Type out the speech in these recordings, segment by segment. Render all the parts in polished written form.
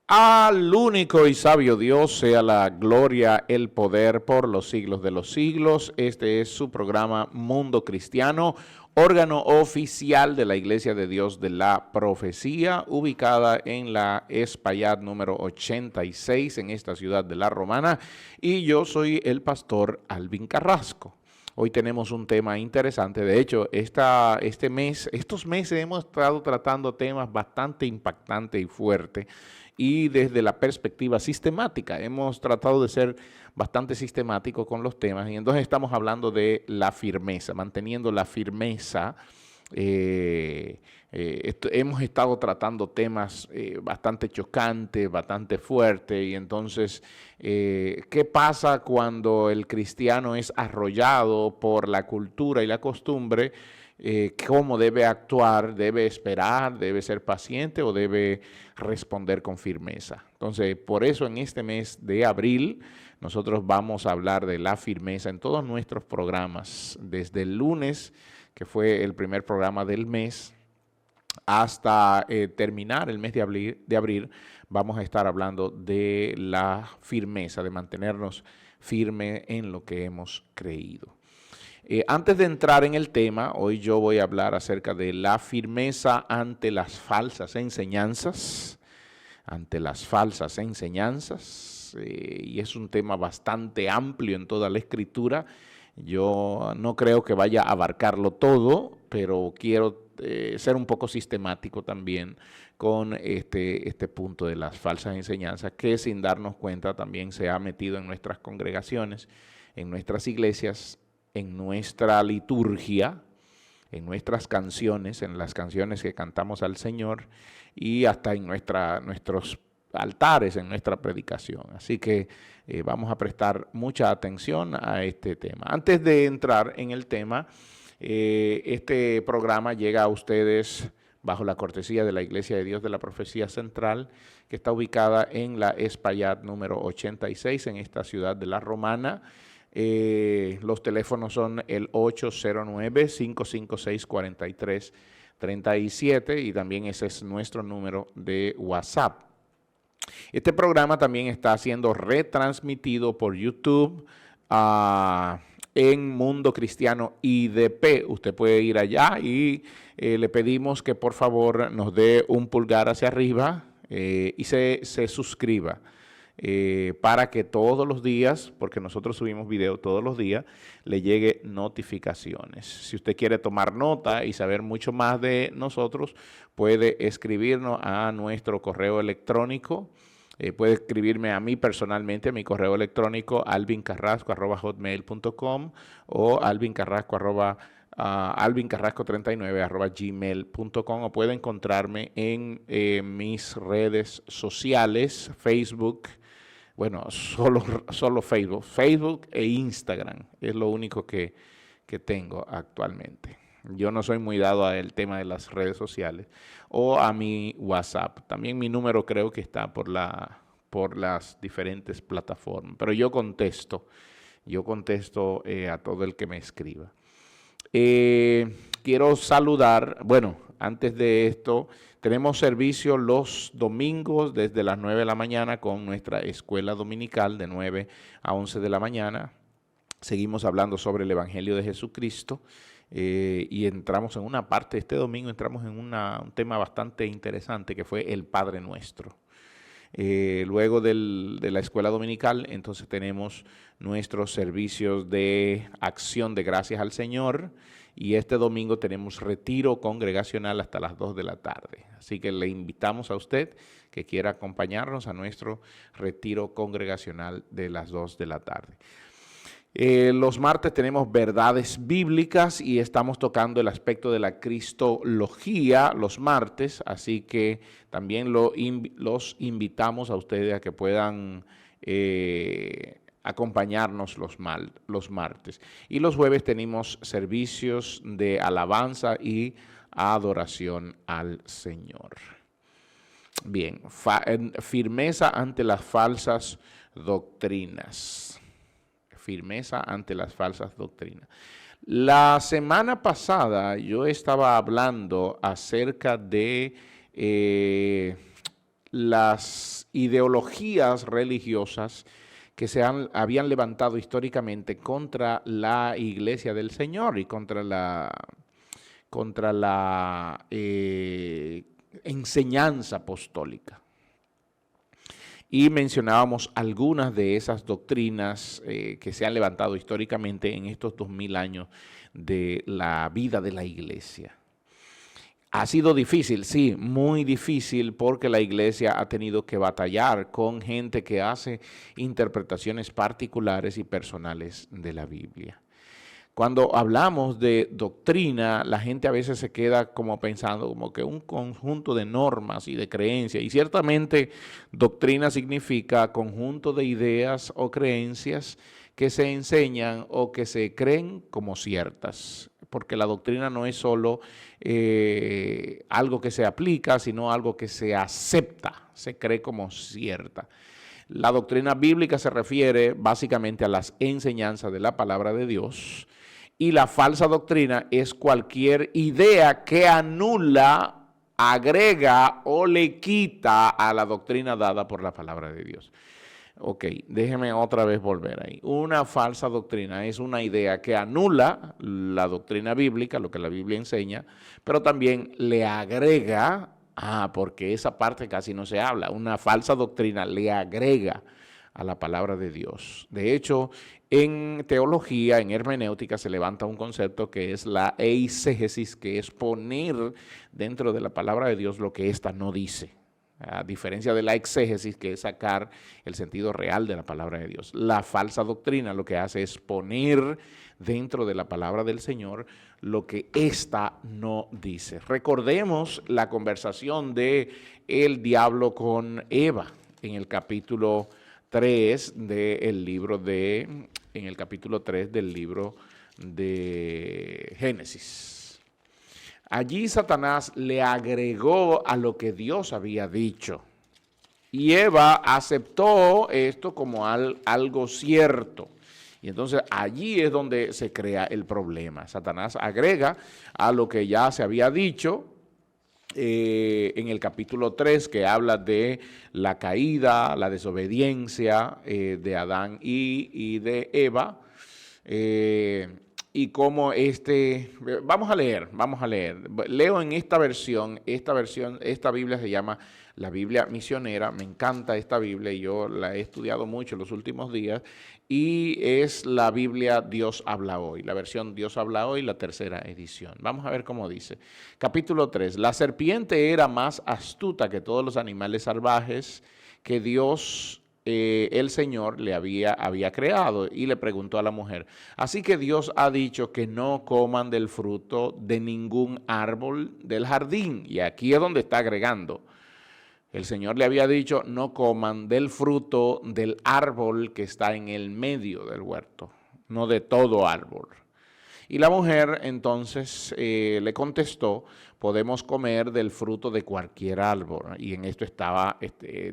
Al único y sabio Dios sea la gloria, el poder por los siglos de los siglos. Este es su programa Mundo Cristiano, órgano oficial de la Iglesia de Dios de la Profecía, ubicada en la Espaillat número 86 en esta ciudad de La Romana. Y yo soy el pastor Alvin Carrasco. Hoy tenemos un tema interesante. De hecho, estos meses hemos estado tratando temas bastante impactantes y fuertes y desde la perspectiva sistemática. Hemos tratado de ser bastante sistemáticos con los temas y entonces estamos hablando de la firmeza, manteniendo la firmeza. Hemos estado tratando temas bastante chocantes, bastante fuertes, y entonces, ¿qué pasa cuando el cristiano es arrollado por la cultura y la costumbre? ¿Cómo debe actuar? ¿Debe esperar? ¿Debe ser paciente o debe responder con firmeza? Entonces, por eso en este mes de abril nosotros vamos a hablar de la firmeza en todos nuestros programas, desde el lunes, que fue el primer programa del mes, hasta terminar el mes de abril, vamos a estar hablando de la firmeza, de mantenernos firmes en lo que hemos creído. Antes de entrar en el tema, hoy yo voy a hablar acerca de la firmeza ante las falsas enseñanzas, y es un tema bastante amplio en toda la Escritura. Yo no creo que vaya a abarcarlo todo, pero quiero ser un poco sistemático también con este punto de las falsas enseñanzas, que sin darnos cuenta también se ha metido en nuestras congregaciones, en nuestras iglesias, en nuestra liturgia, en nuestras canciones, en las canciones que cantamos al Señor y hasta en nuestros altares, en nuestra predicación. Así que vamos a prestar mucha atención a este tema. Antes de entrar en el tema, este programa llega a ustedes bajo la cortesía de la Iglesia de Dios de la Profecía Central, que está ubicada en la Espaillat número 86 en esta ciudad de La Romana. Los teléfonos son el 809-556-4337 y también ese es nuestro número de WhatsApp. Este programa también está siendo retransmitido por YouTube en Mundo Cristiano IDP. Usted puede ir allá y le pedimos que por favor nos dé un pulgar hacia arriba y se suscriba. Para que todos los días, porque nosotros subimos video todos los días, le llegue notificaciones. Si usted quiere tomar nota y saber mucho más de nosotros, puede escribirnos a nuestro correo electrónico. Puede escribirme a mí personalmente, a mi correo electrónico alvincarrasco@hotmail.com o alvincarrasco39@gmail.com, o puede encontrarme en mis redes sociales, Facebook. Bueno, solo Facebook e Instagram es lo único que tengo actualmente. Yo no soy muy dado al tema de las redes sociales o a mi WhatsApp. También mi número creo que está por las diferentes plataformas, pero yo contesto a todo el que me escriba. Quiero saludar, bueno, antes de esto, tenemos servicio los domingos desde las 9 de la mañana con nuestra escuela dominical de 9 a 11 de la mañana. Seguimos hablando sobre el Evangelio de Jesucristo y entramos en una parte, este domingo entramos en un tema bastante interesante que fue el Padre Nuestro. Luego de la escuela dominical, entonces tenemos nuestros servicios de acción de gracias al Señor, y este domingo tenemos retiro congregacional hasta las 2 de la tarde. Así que le invitamos a usted que quiera acompañarnos a nuestro retiro congregacional de las 2 de la tarde. Los martes tenemos verdades bíblicas y estamos tocando el aspecto de la cristología los martes, así que también los invitamos a ustedes a que puedan acompañarnos los martes. Y los jueves tenemos servicios de alabanza y adoración al Señor. Bien, firmeza ante las falsas doctrinas. Firmeza ante las falsas doctrinas. La semana pasada yo estaba hablando acerca de las ideologías religiosas que habían levantado históricamente contra la Iglesia del Señor y contra la enseñanza apostólica. Y mencionábamos algunas de esas doctrinas que se han levantado históricamente en estos 2000 años de la vida de la Iglesia. Ha sido difícil, sí, muy difícil, porque la Iglesia ha tenido que batallar con gente que hace interpretaciones particulares y personales de la Biblia. Cuando hablamos de doctrina, la gente a veces se queda como pensando como que un conjunto de normas y de creencias, y ciertamente doctrina significa conjunto de ideas o creencias que se enseñan o que se creen como ciertas, porque la doctrina no es solo algo que se aplica, sino algo que se acepta, se cree como cierta. La doctrina bíblica se refiere básicamente a las enseñanzas de la palabra de Dios, y la falsa doctrina es cualquier idea que anula, agrega o le quita a la doctrina dada por la palabra de Dios. Ok, déjeme otra vez volver ahí. Una falsa doctrina es una idea que anula la doctrina bíblica, lo que la Biblia enseña, pero también le agrega, porque esa parte casi no se habla, una falsa doctrina le agrega a la palabra de Dios. De hecho, en teología, en hermenéutica, se levanta un concepto que es la eisegesis, que es poner dentro de la palabra de Dios lo que ésta no dice. A diferencia de la exégesis, que es sacar el sentido real de la palabra de Dios. La falsa doctrina lo que hace es poner dentro de la palabra del Señor lo que ésta no dice. Recordemos la conversación de el diablo con Eva en el capítulo 3 del libro de Génesis. Allí Satanás le agregó a lo que Dios había dicho, y Eva aceptó esto como algo cierto. Y entonces allí es donde se crea el problema. Satanás agrega a lo que ya se había dicho en el capítulo 3, que habla de la caída, la desobediencia de Adán y de Eva, y cómo vamos a leer. Leo en esta Biblia se llama la Biblia misionera. Me encanta esta Biblia y yo la he estudiado mucho en los últimos días, y es la Biblia Dios habla hoy, la versión Dios habla hoy, la tercera edición. Vamos a ver cómo dice. Capítulo 3. La serpiente era más astuta que todos los animales salvajes que Dios el Señor le había creado, y le preguntó a la mujer: así que Dios ha dicho que no coman del fruto de ningún árbol del jardín. Y aquí es donde está agregando. El Señor le había dicho: no coman del fruto del árbol que está en el medio del huerto, no de todo árbol. Y la mujer entonces le contestó: podemos comer del fruto de cualquier árbol. Y en esto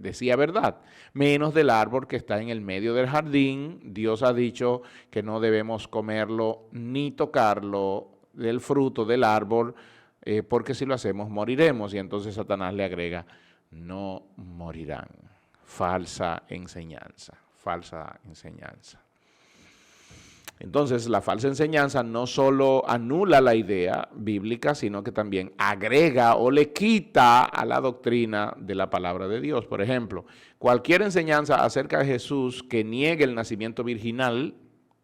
decía verdad, menos del árbol que está en el medio del jardín. Dios ha dicho que no debemos comerlo ni tocarlo del fruto del árbol, porque si lo hacemos moriremos. Y entonces Satanás le agrega: no morirán. Falsa enseñanza. Entonces, la falsa enseñanza no solo anula la idea bíblica, sino que también agrega o le quita a la doctrina de la palabra de Dios. Por ejemplo, cualquier enseñanza acerca de Jesús que niegue el nacimiento virginal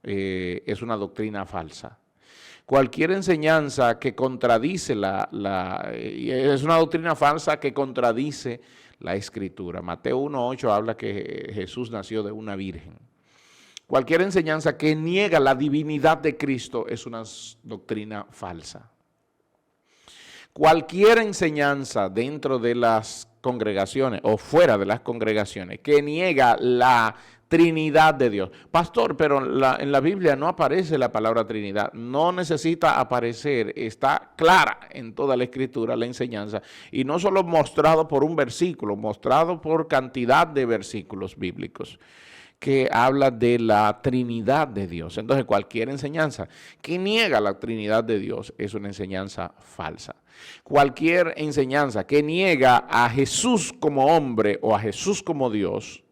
es una doctrina falsa. Cualquier enseñanza que contradice es una doctrina falsa que contradice la Escritura. Mateo 1:8 habla que Jesús nació de una virgen. Cualquier enseñanza que niega la divinidad de Cristo es una doctrina falsa. Cualquier enseñanza dentro de las congregaciones o fuera de las congregaciones que niega la Trinidad de Dios. Pastor, pero en la Biblia no aparece la palabra Trinidad. No necesita aparecer, está clara en toda la Escritura la enseñanza. Y no solo mostrado por un versículo, mostrado por cantidad de versículos bíblicos que habla de la Trinidad de Dios. Entonces, cualquier enseñanza que niega la Trinidad de Dios es una enseñanza falsa. Cualquier enseñanza que niega a Jesús como hombre o a Jesús como Dios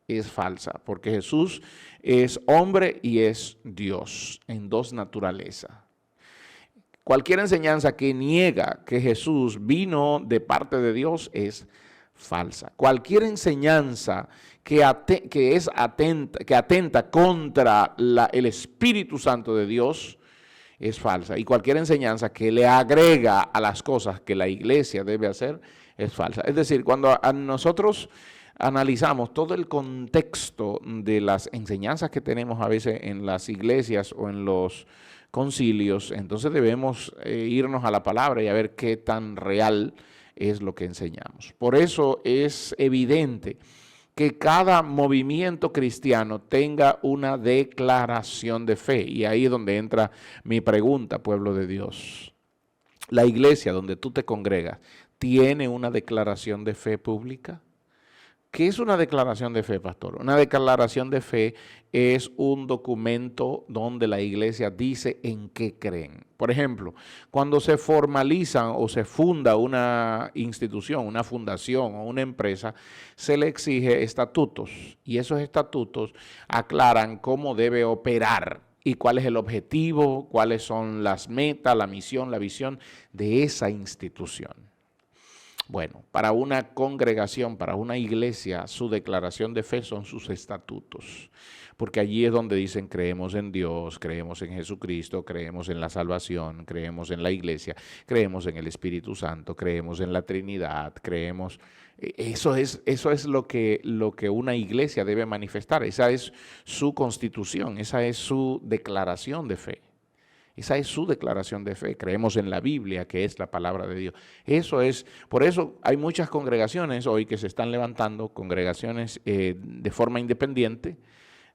es falsa, porque Jesús es hombre y es Dios en dos naturalezas. Cualquier enseñanza que niega que Jesús vino de parte de Dios es falsa. Cualquier enseñanza que atenta contra el Espíritu Santo de Dios es falsa. Y cualquier enseñanza que le agrega a las cosas que la iglesia debe hacer es falsa. Es decir, cuando a nosotros analizamos todo el contexto de las enseñanzas que tenemos a veces en las iglesias o en los concilios, entonces debemos irnos a la palabra y a ver qué tan real es lo que enseñamos. Por eso es evidente que cada movimiento cristiano tenga una declaración de fe. Y ahí es donde entra mi pregunta, pueblo de Dios. ¿La iglesia donde tú te congregas tiene una declaración de fe pública? ¿Qué es una declaración de fe, pastor? Una declaración de fe es un documento donde la iglesia dice en qué creen. Por ejemplo, cuando se formaliza o se funda una institución, una fundación o una empresa, se le exige estatutos y esos estatutos aclaran cómo debe operar y cuál es el objetivo, cuáles son las metas, la misión, la visión de esa institución. Bueno, para una congregación, para una iglesia, su declaración de fe son sus estatutos, porque allí es donde dicen creemos en Dios, creemos en Jesucristo, creemos en la salvación, creemos en la iglesia, creemos en el Espíritu Santo, creemos en la Trinidad, creemos. Eso es lo que una iglesia debe manifestar, esa es su constitución, esa es su declaración de fe. Esa es su declaración de fe. Creemos en la Biblia, que es la palabra de Dios. Por eso hay muchas congregaciones hoy que se están levantando, congregaciones de forma independiente,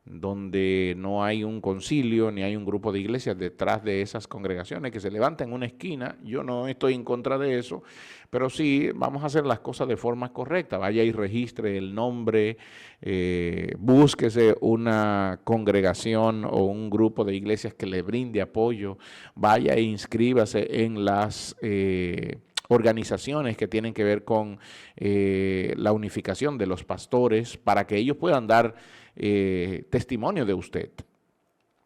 donde no hay un concilio ni hay un grupo de iglesias detrás de esas congregaciones que se levantan en una esquina. Yo no estoy en contra de eso, pero sí vamos a hacer las cosas de forma correcta. Vaya y registre el nombre, búsquese una congregación o un grupo de iglesias que le brinde apoyo, vaya e inscríbase en las organizaciones que tienen que ver con la unificación de los pastores para que ellos puedan dar testimonio de usted.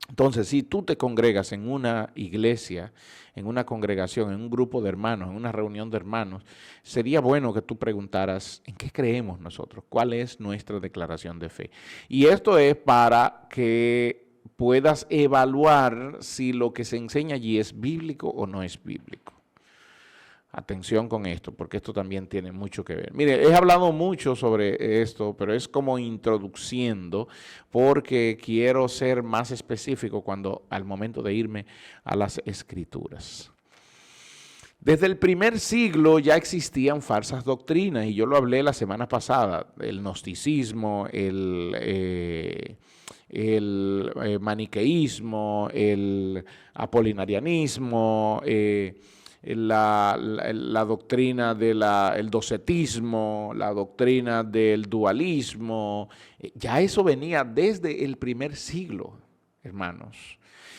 Entonces, si tú te congregas en una iglesia, en una congregación, en un grupo de hermanos, en una reunión de hermanos, sería bueno que tú preguntaras, ¿en qué creemos nosotros? ¿Cuál es nuestra declaración de fe? Y esto es para que puedas evaluar si lo que se enseña allí es bíblico o no es bíblico. Atención con esto, porque esto también tiene mucho que ver. Mire, he hablado mucho sobre esto, pero es como introduciendo, porque quiero ser más específico al momento de irme a las Escrituras. Desde el primer siglo ya existían falsas doctrinas, y yo lo hablé la semana pasada, el gnosticismo, el maniqueísmo, el apolinarianismo, la doctrina del docetismo, la doctrina del dualismo, ya eso venía desde el primer siglo, hermanos.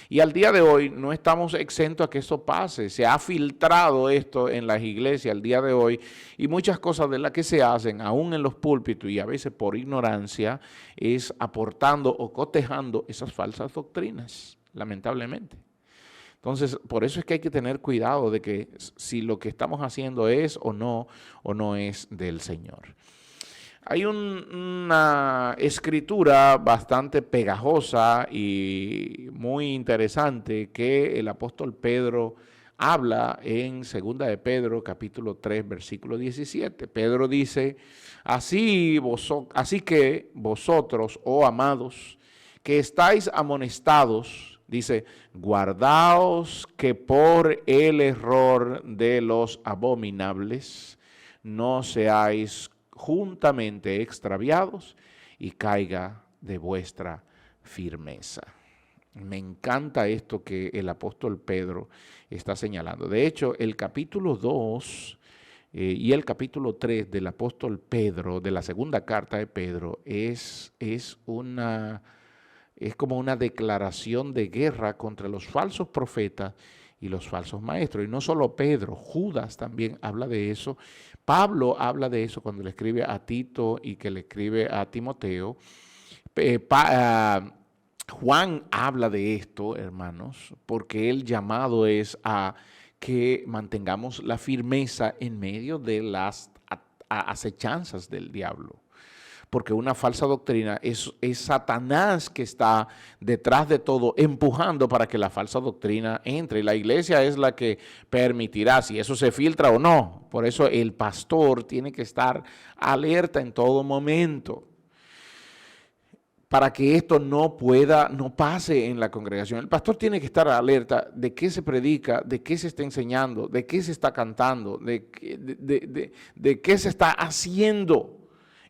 Y al día de hoy no estamos exentos a que eso pase. Se ha filtrado esto en las iglesias al día de hoy y muchas cosas de las que se hacen, aún en los púlpitos y a veces por ignorancia, es aportando o cotejando esas falsas doctrinas, lamentablemente. Entonces, por eso es que hay que tener cuidado de que si lo que estamos haciendo es o no es del Señor. Hay una escritura bastante pegajosa y muy interesante que el apóstol Pedro habla en 2 de Pedro, capítulo 3, versículo 17. Pedro dice, así que vosotros, oh amados, que estáis amonestados, dice, guardaos que por el error de los abominables no seáis juntamente extraviados y caiga de vuestra firmeza. Me encanta esto que el apóstol Pedro está señalando. De hecho, el capítulo 2 Y el capítulo 3 del apóstol Pedro, de la segunda carta de Pedro, es como una declaración de guerra contra los falsos profetas y los falsos maestros. Y no solo Pedro, Judas también habla de eso. Pablo habla de eso cuando le escribe a Tito y que le escribe a Timoteo. Juan habla de esto, hermanos, porque el llamado es a que mantengamos la firmeza en medio de las acechanzas del diablo. Porque una falsa doctrina es Satanás que está detrás de todo, empujando para que la falsa doctrina entre. Y la iglesia es la que permitirá si eso se filtra o no. Por eso el pastor tiene que estar alerta en todo momento, para que esto no pase en la congregación. El pastor tiene que estar alerta de qué se predica, de qué se está enseñando, de qué se está cantando, de qué se está haciendo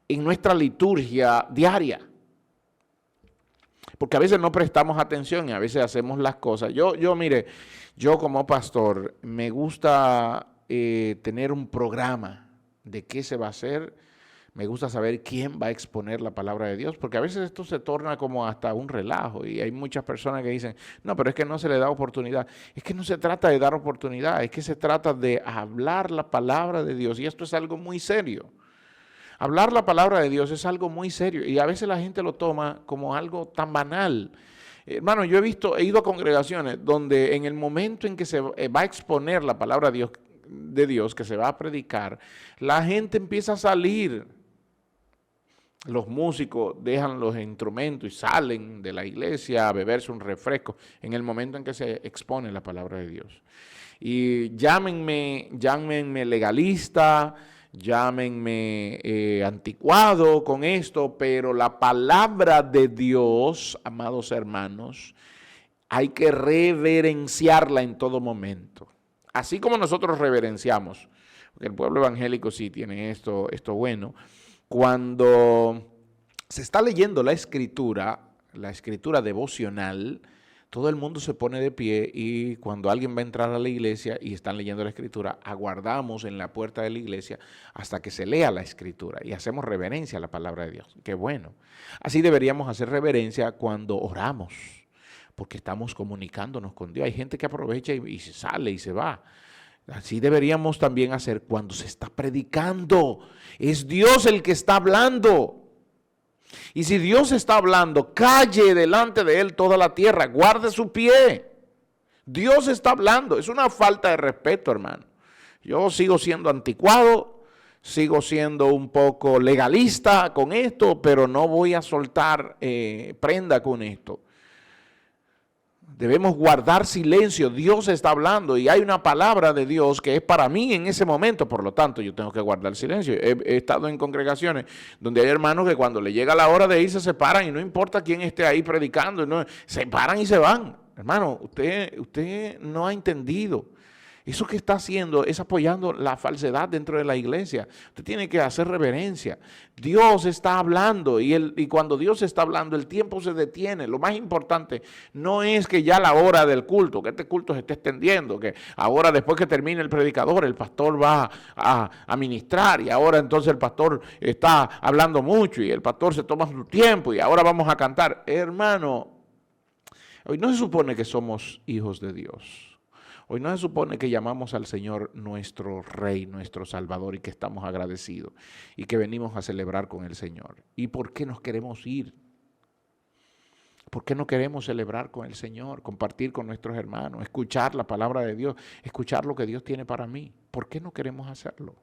en nuestra liturgia diaria. Porque a veces no prestamos atención y a veces hacemos las cosas. Mire, yo como pastor me gusta tener un programa de qué se va a hacer. Me gusta saber quién va a exponer la palabra de Dios, porque a veces esto se torna como hasta un relajo y hay muchas personas que dicen, no, pero es que no se le da oportunidad. Es que no se trata de dar oportunidad, es que se trata de hablar la palabra de Dios y esto es algo muy serio. Hablar la palabra de Dios es algo muy serio y a veces la gente lo toma como algo tan banal. Hermano, yo he ido a congregaciones donde en el momento en que se va a exponer la palabra de Dios, que se va a predicar, la gente empieza a salir. Los músicos dejan los instrumentos y salen de la iglesia a beberse un refresco en el momento en que se expone la palabra de Dios. Y llámenme legalista, llámenme anticuado con esto, pero la palabra de Dios, amados hermanos, hay que reverenciarla en todo momento. Así como nosotros reverenciamos, porque el pueblo evangélico sí tiene esto bueno. Cuando se está leyendo la escritura devocional, todo el mundo se pone de pie y cuando alguien va a entrar a la iglesia y están leyendo la escritura, aguardamos en la puerta de la iglesia hasta que se lea la escritura y hacemos reverencia a la palabra de Dios. Qué bueno. Así deberíamos hacer reverencia cuando oramos, porque estamos comunicándonos con Dios. Hay gente que aprovecha y se sale y se va. Así deberíamos también hacer cuando se está predicando. Es Dios el que está hablando. Y si Dios está hablando, calle delante de Él toda la tierra, guarde su pie. Dios está hablando. Es una falta de respeto, hermano. Yo sigo siendo anticuado, sigo siendo un poco legalista con esto, pero no voy a soltar prenda con esto. Debemos guardar silencio. Dios está hablando y hay una palabra de Dios que es para mí en ese momento. Por lo tanto, yo tengo que guardar silencio. He estado en congregaciones donde hay hermanos que cuando le llega la hora de irse se paran y no importa quién esté ahí predicando, no, se paran y se van. Hermano, usted no ha entendido. Eso que está haciendo es apoyando la falsedad dentro de la iglesia. Usted tiene que hacer reverencia. Dios está hablando y cuando Dios está hablando el tiempo se detiene. Lo más importante no es que ya la hora del culto, que este culto se esté extendiendo, que ahora después que termine el predicador, el pastor va a ministrar y ahora entonces el pastor está hablando mucho y el pastor se toma su tiempo y ahora vamos a cantar. Hermano, hoy no se supone que somos hijos de Dios. Hoy no se supone que llamamos al Señor nuestro Rey, nuestro Salvador y que estamos agradecidos y que venimos a celebrar con el Señor. ¿Y por qué nos queremos ir? ¿Por qué no queremos celebrar con el Señor, compartir con nuestros hermanos, escuchar la palabra de Dios, escuchar lo que Dios tiene para mí? ¿Por qué no queremos hacerlo?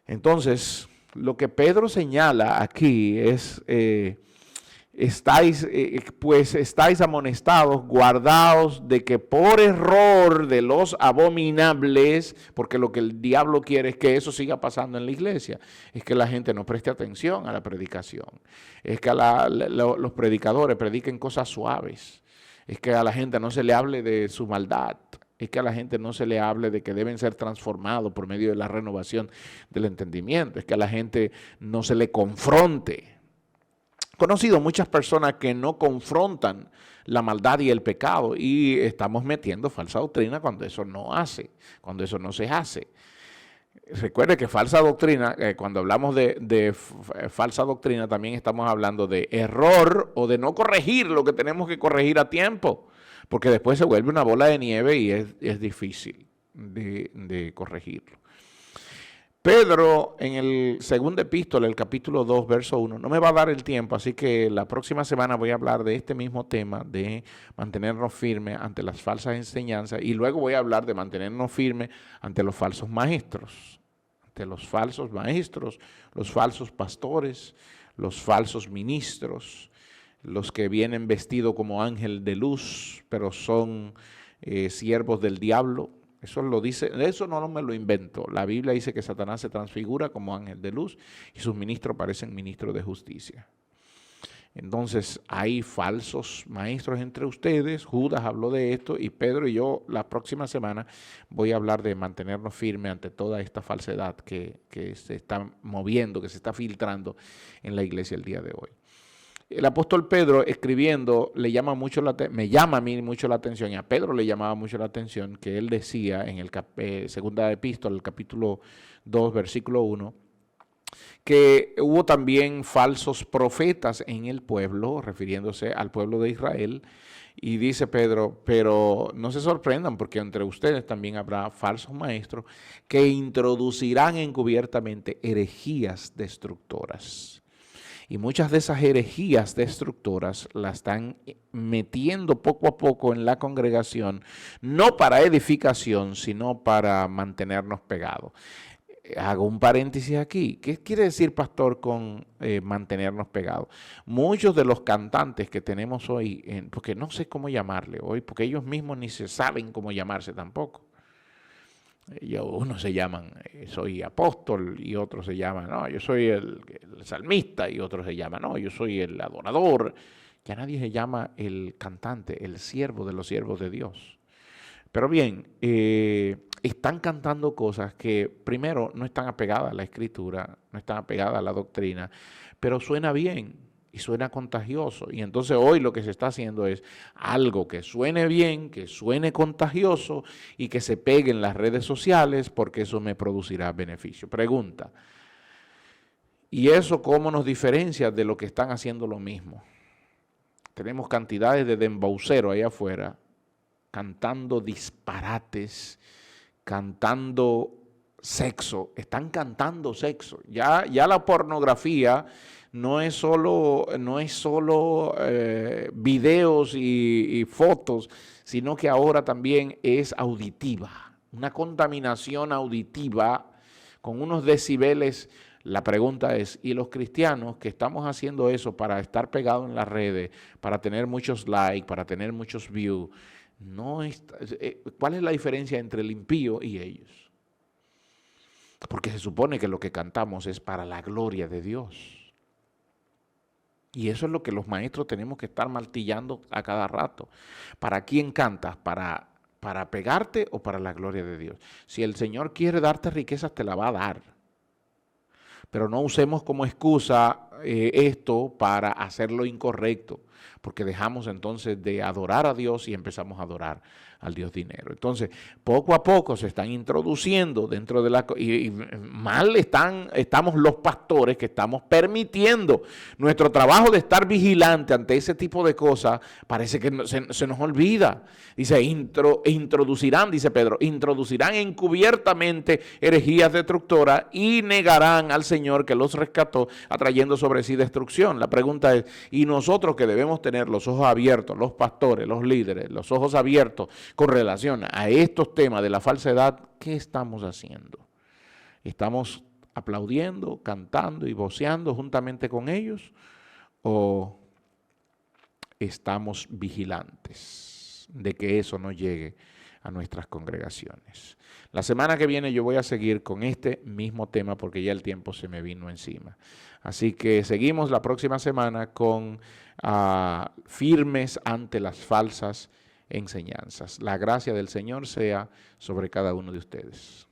Entonces, lo que Pedro señala aquí es... estáis amonestados, guardaos de que por error de los abominables, porque lo que el diablo quiere es que eso siga pasando en la iglesia, es que la gente no preste atención a la predicación, es que los predicadores prediquen cosas suaves, es que a la gente no se le hable de su maldad, es que a la gente no se le hable de que deben ser transformados por medio de la renovación del entendimiento, es que a la gente no se le confronte. He conocido muchas personas que no confrontan la maldad y el pecado y estamos metiendo falsa doctrina cuando eso no se hace. Recuerde que falsa doctrina, cuando hablamos de falsa doctrina, también estamos hablando de error o de no corregir lo que tenemos que corregir a tiempo, porque después se vuelve una bola de nieve y es difícil de corregirlo. Pedro, en el segundo epístola, el capítulo 2, verso 1, no me va a dar el tiempo, así que la próxima semana voy a hablar de este mismo tema, de mantenernos firmes ante las falsas enseñanzas, y luego voy a hablar de mantenernos firmes ante los falsos maestros, los falsos pastores, los falsos ministros, los que vienen vestidos como ángel de luz, pero son siervos del diablo. Eso lo dice, eso no me lo invento. La Biblia dice que Satanás se transfigura como ángel de luz y sus ministros parecen ministros de justicia. Entonces hay falsos maestros entre ustedes. Judas habló de esto y Pedro y yo la próxima semana voy a hablar de mantenernos firmes ante toda esta falsedad que se está moviendo, que se está filtrando en la iglesia el día de hoy. El apóstol Pedro escribiendo me llama a mí mucho la atención, y a Pedro le llamaba mucho la atención que él decía en el segunda epístola, el capítulo 2, versículo 1, que hubo también falsos profetas en el pueblo, refiriéndose al pueblo de Israel, y dice Pedro, pero no se sorprendan porque entre ustedes también habrá falsos maestros que introducirán encubiertamente herejías destructoras. Y muchas de esas herejías destructoras las están metiendo poco a poco en la congregación, no para edificación, sino para mantenernos pegados. Hago un paréntesis aquí. ¿Qué quiere decir, pastor, con mantenernos pegados? Muchos de los cantantes que tenemos hoy, porque no sé cómo llamarle hoy, porque ellos mismos ni se saben cómo llamarse tampoco. Unos se llaman, soy apóstol, y otros se llaman, no, yo soy el salmista, y otros se llaman, no, yo soy el adorador. Ya nadie se llama el cantante, el siervo de los siervos de Dios. Pero bien, están cantando cosas que primero no están apegadas a la escritura, no están apegadas a la doctrina, pero suena bien y suena contagioso. Y entonces hoy lo que se está haciendo es algo que suene bien, que suene contagioso y que se pegue en las redes sociales, porque eso me producirá beneficio. Pregunta, ¿y eso cómo nos diferencia de lo que están haciendo lo mismo? Tenemos cantidades de dembauceros ahí afuera cantando disparates, cantando sexo, están cantando sexo. Ya la pornografía no es solo videos y fotos, sino que ahora también es auditiva, una contaminación auditiva con unos decibeles. La pregunta es, ¿y los cristianos que estamos haciendo eso para estar pegados en las redes, para tener muchos likes, para tener muchos views? ¿Cuál es la diferencia entre el impío y ellos? Porque se supone que lo que cantamos es para la gloria de Dios. Y eso es lo que los maestros tenemos que estar martillando a cada rato. ¿Para quién cantas? ¿Para pegarte o para la gloria de Dios? Si el Señor quiere darte riquezas, te la va a dar. Pero no usemos como excusa esto para hacer lo incorrecto, porque dejamos entonces de adorar a Dios y empezamos a adorar al Dios dinero. Entonces, poco a poco se están introduciendo dentro de la... Y mal estamos los pastores que estamos permitiendo nuestro trabajo de estar vigilante ante ese tipo de cosas. Parece que se nos olvida. Dice, introducirán, dice Pedro, introducirán encubiertamente herejías destructoras y negarán al Señor que los rescató, atrayendo sobre sí destrucción. La pregunta es, ¿y nosotros que debemos tener los ojos abiertos, los pastores, los líderes, los ojos abiertos con relación a estos temas de la falsedad, qué estamos haciendo? ¿Estamos aplaudiendo, cantando y voceando juntamente con ellos? ¿O estamos vigilantes de que eso no llegue a nuestras congregaciones? La semana que viene yo voy a seguir con este mismo tema porque ya el tiempo se me vino encima. Así que seguimos la próxima semana con firmes ante las falsas enseñanzas. La gracia del Señor sea sobre cada uno de ustedes.